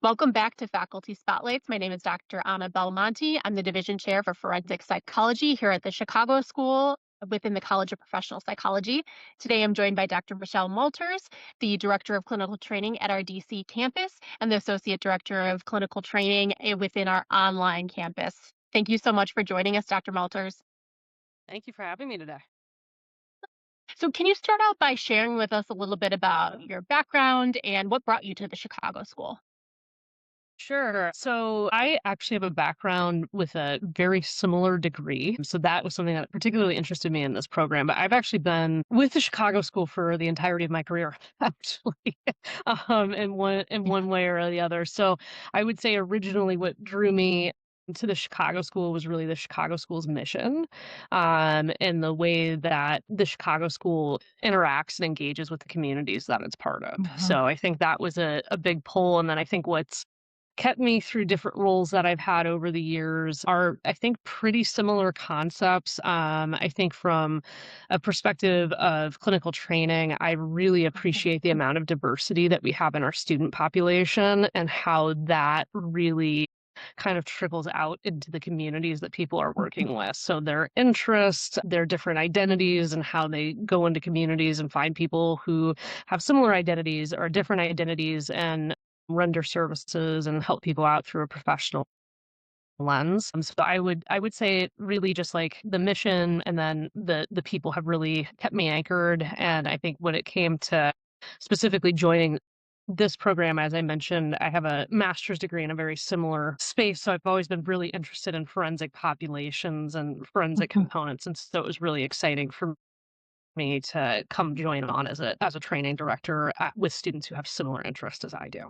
Welcome back to Faculty Spotlights. My name is Dr. Amma Belmonte. I'm the Division Chair for Forensic Psychology here at the Chicago School within the College of Professional Psychology. Today I'm joined by Dr. Rochelle Malters, the Director of Clinical Training at our DC campus and the Associate Director of Clinical Training within our online campus. Thank you so much for joining us, Dr. Malters. Thank you for having me today. So, can you start out by sharing with us a little bit about your background and what brought you to the Chicago School? Sure. So I actually have a background with a very similar degree. So that was something that particularly interested me in this program. But I've actually been with the Chicago School for the entirety of my career, actually, in one way or the other. So I would say originally what drew me to the Chicago School was really the Chicago School's mission, and the way that the Chicago School interacts and engages with the communities that it's part of. Mhm. So I think that was a big pull. And then I think what's kept me through different roles that I've had over the years are, I think, pretty similar concepts. I think from a perspective of clinical training, I really appreciate the amount of diversity that we have in our student population and how that really kind of trickles out into the communities that people are working with. So their interests, their different identities, and how they go into communities and find people who have similar identities or different identities and render services and help people out through a professional lens. So I would say it really just like the mission and then the people have really kept me anchored. And I think when it came to specifically joining this program, as I mentioned, I have a master's degree in a very similar space. So I've always been really interested in forensic populations and forensic Mhm. components. And so it was really exciting for me to come join on as a training director with students who have similar interests as I do.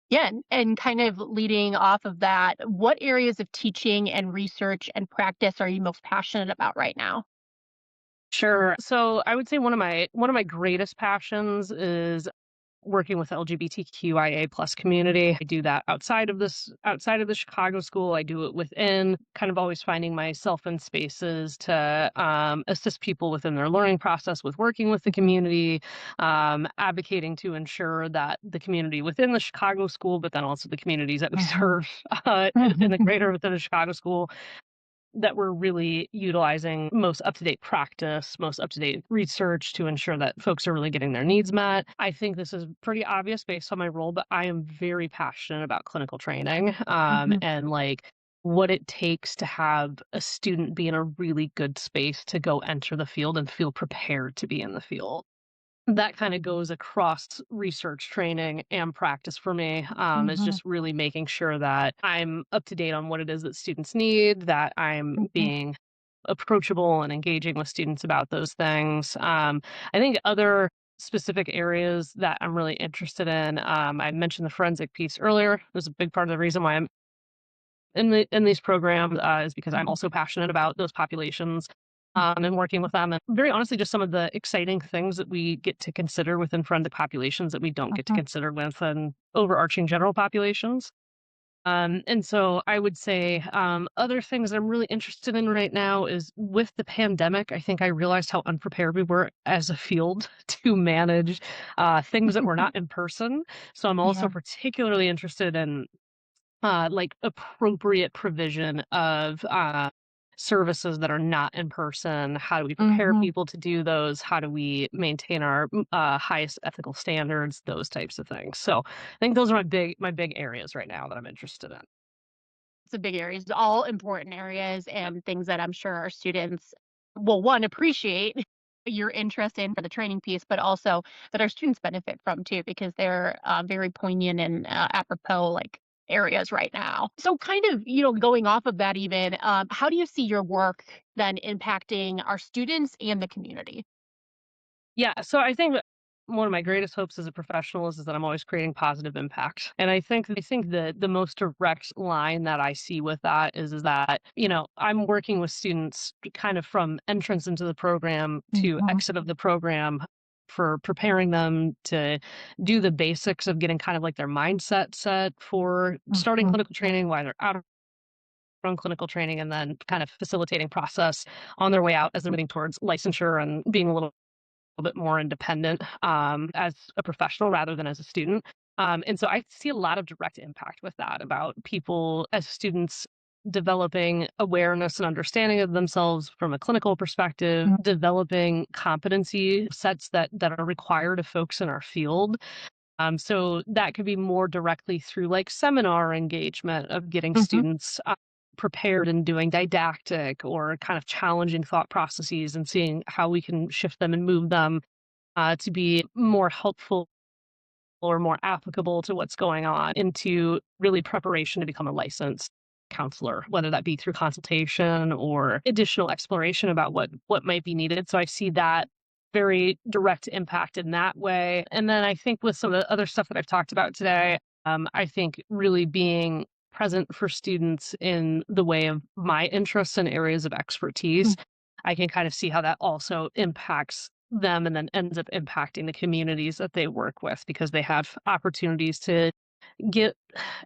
Yeah, and kind of leading off of that, what areas of teaching and research and practice are you most passionate about right now? Sure. So I would say one of my greatest passions is working with LGBTQIA plus community. I do that outside of the Chicago School. I do it within, kind of always finding myself in spaces to assist people within their learning process with working with the community, advocating to ensure that the community within the Chicago School, but then also the communities that we Mhm. serve in the greater within the Chicago School, that we're really utilizing most up-to-date practice, most up-to-date research to ensure that folks are really getting their needs met. I think this is pretty obvious based on my role, but I am very passionate about clinical training, Mhm. and like what it takes to have a student be in a really good space to go enter the field and feel prepared to be in the field. That kinda goes across research training and practice for me, is Mhm. just really making sure that I'm up to date on what it is that students need, that I'm Mhm. being approachable and engaging with students about those things. I think other specific areas that I'm really interested in, I mentioned the forensic piece earlier. It was a big part of the reason why I'm in these programs, is because I'm Mhm. also passionate about those populations, and working with them, and very honestly, just some of the exciting things that we get to consider within forensic populations that we don't get to Mhm. consider within overarching general populations. And so I would say, other things that I'm really interested in right now is with the pandemic, I think I realized how unprepared we were as a field to manage things that were not in person. So I'm also Yeah. particularly interested in like appropriate provision of services that are not in person. How do we prepare Mhm. people to do those? How do we maintain our highest ethical standards? Those types of things. So I think those are my big areas right now that I'm interested in. It's a big areas, all important areas and things that I'm sure our students will, one, appreciate your interest in for the training piece, but also that our students benefit from too, because they're very poignant and apropos like areas right now. So kind of, going off of that even, how do you see your work then impacting our students and the community? Yeah, so I think that one of my greatest hopes as a professional is that I'm always creating positive impact. And I think the most direct line that I see with that is that, I'm working with students kind of from entrance into the program to Mhm. exit of the program for preparing them to do the basics of getting kind of like their mindset set for starting Mhm. clinical training while they're out of from clinical training, and then kind of facilitating process on their way out as they're moving towards licensure and being a little bit more independent, as a professional rather than as a student. And so I see a lot of direct impact with that about people as students developing awareness and understanding of themselves from a clinical perspective, developing competency sets that are required of folks in our field. So that could be more directly through like seminar engagement of getting Mhm. students prepared and doing didactic or kind of challenging thought processes and seeing how we can shift them and move them to be more helpful or more applicable to what's going on into really preparation to become a licensed counselor, whether that be through consultation or additional exploration about what might be needed. So I see that very direct impact in that way. And then I think with some of the other stuff that I've talked about today, I think really being present for students in the way of my interests and areas of expertise, I can kind of see how that also impacts them and then ends up impacting the communities that they work with because they have opportunities to get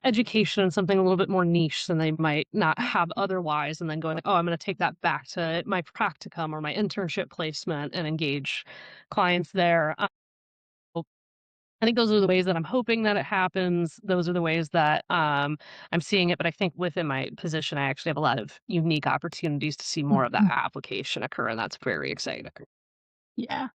education in something a little bit more niche than they might not have otherwise, and then going like, "Oh, I'm gonna take that back to my practicum or my internship placement and engage clients there." I think those are the ways that I'm hoping that it happens. Those are the ways that, I'm seeing it, but I think within my position, I actually have a lot of unique opportunities to see more of that Mhm. application occur, and that's very exciting. Yeah.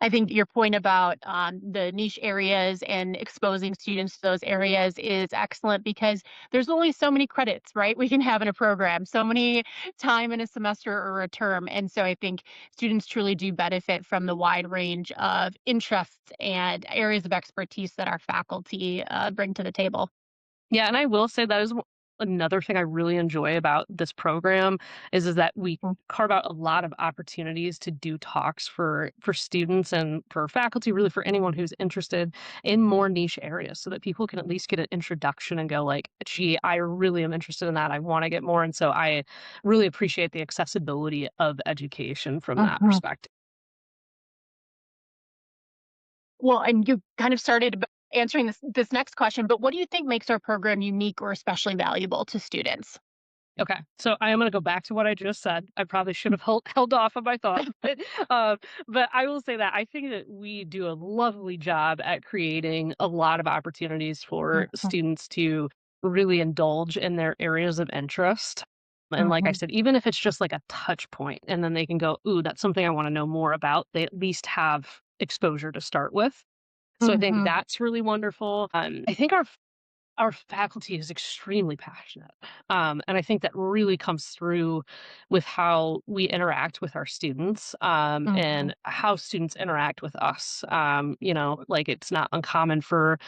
I think your point about the niche areas and exposing students to those areas is excellent because there's only so many credits, right? We can have in a program, so many time in a semester or a term. And so I think students truly do benefit from the wide range of interests and areas of expertise that our faculty bring to the table. Yeah, and I will say that is another thing I really enjoy about this program is that we Mm. carve out a lot of opportunities to do talks for students and for faculty, really for anyone who's interested in more niche areas so that people can at least get an introduction and go like, gee, I really am interested in that. I want to get more. And so I really appreciate the accessibility of education from that Mhm. perspective. Well, and you kind of started answering this next question, but what do you think makes our program unique or especially valuable to students? Okay, so I am gonna go back to what I just said. I probably should have held off on my thought, um, but I will say that I think that we do a lovely job at creating a lot of opportunities for Mhm. students to really indulge in their areas of interest. And like I Mhm. said, even if it's just like a touch point, and then they can go, "Ooh, that's something I want to know more about." They at least have exposure to start with. So I think Mhm. that's really wonderful. I think our faculty is extremely passionate. And I think that really comes through with how we interact with our students Mhm. and how students interact with us. Like it's not uncommon for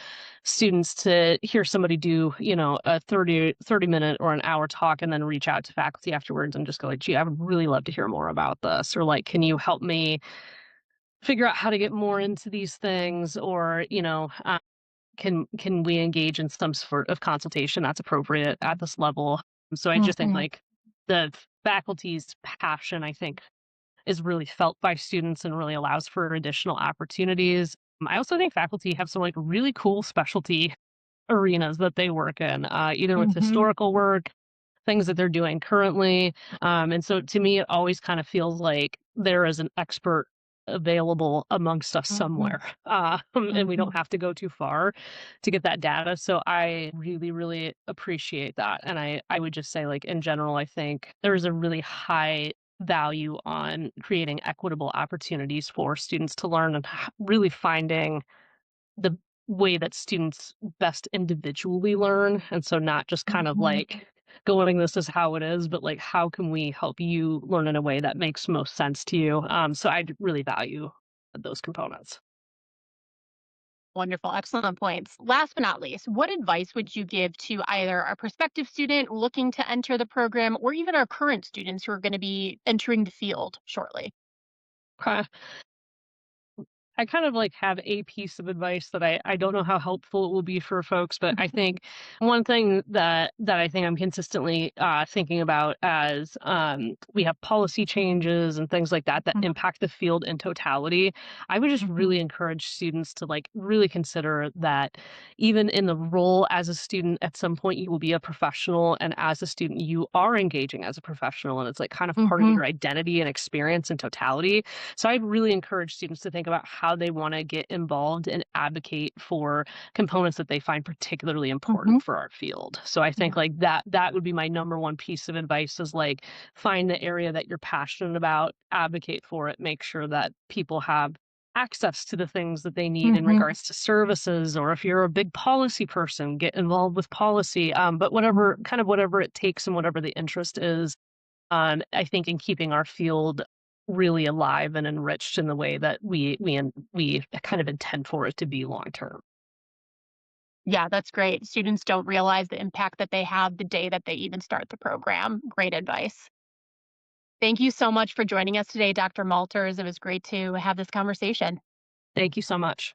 students to hear somebody do, a 30 minute or an hour talk and then reach out to faculty afterwards and just go like, gee, I would really love to hear more about this. Or like, can you help me figure out how to get more into these things? Or, can we engage in some sort of consultation that's appropriate at this level? So I just think Mhm. like the faculty's passion, I think, is really felt by students and really allows for additional opportunities. I also think faculty have some like really cool specialty arenas that they work in, either with Mhm. historical work, things that they're doing currently. And so to me, it always kind of feels like there is an expert available amongst us Mhm. somewhere. And we don't Mhm. have to go too far to get that data. So I really, really appreciate that. And I would just say, like, in general, I think there's a really high value on creating equitable opportunities for students to learn and really finding the way that students best individually learn, and so not just kind of Mhm. like going, "This is how it is," but like, "How can we help you learn in a way that makes most sense to you?" So I really value those components. Wonderful. Excellent points. Last but not least, what advice would you give to either a prospective student looking to enter the program or even our current students who are going to be entering the field shortly? I kind of like have a piece of advice that I don't know how helpful it will be for folks, but I think one thing that I think I'm consistently thinking about as we have policy changes and things like that Mhm. impact the field in totality. I would just Mhm. really encourage students to like really consider that even in the role as a student, at some point you will be a professional, and as a student, you are engaging as a professional, and it's like kind of part of Mhm. your identity and experience in totality. So I'd really encourage students to think about how how they want to get involved and advocate for components that they find particularly Mhm. important for our field. So I think Yeah. like that would be my number one piece of advice is like find the area that you're passionate about, advocate for it, make sure that people have access to the things that they need in Mhm. regards to services, or if you're a big policy person, get involved with policy. But whatever it takes and whatever the interest is, I think in keeping our field really alive and enriched in the way that we kind of intend for it to be long term. Yeah, that's great. Students don't realize the impact that they have the day that they even start the program. Great advice. Thank you so much for joining us today, Dr. Malters. It was great to have this conversation. Thank you so much.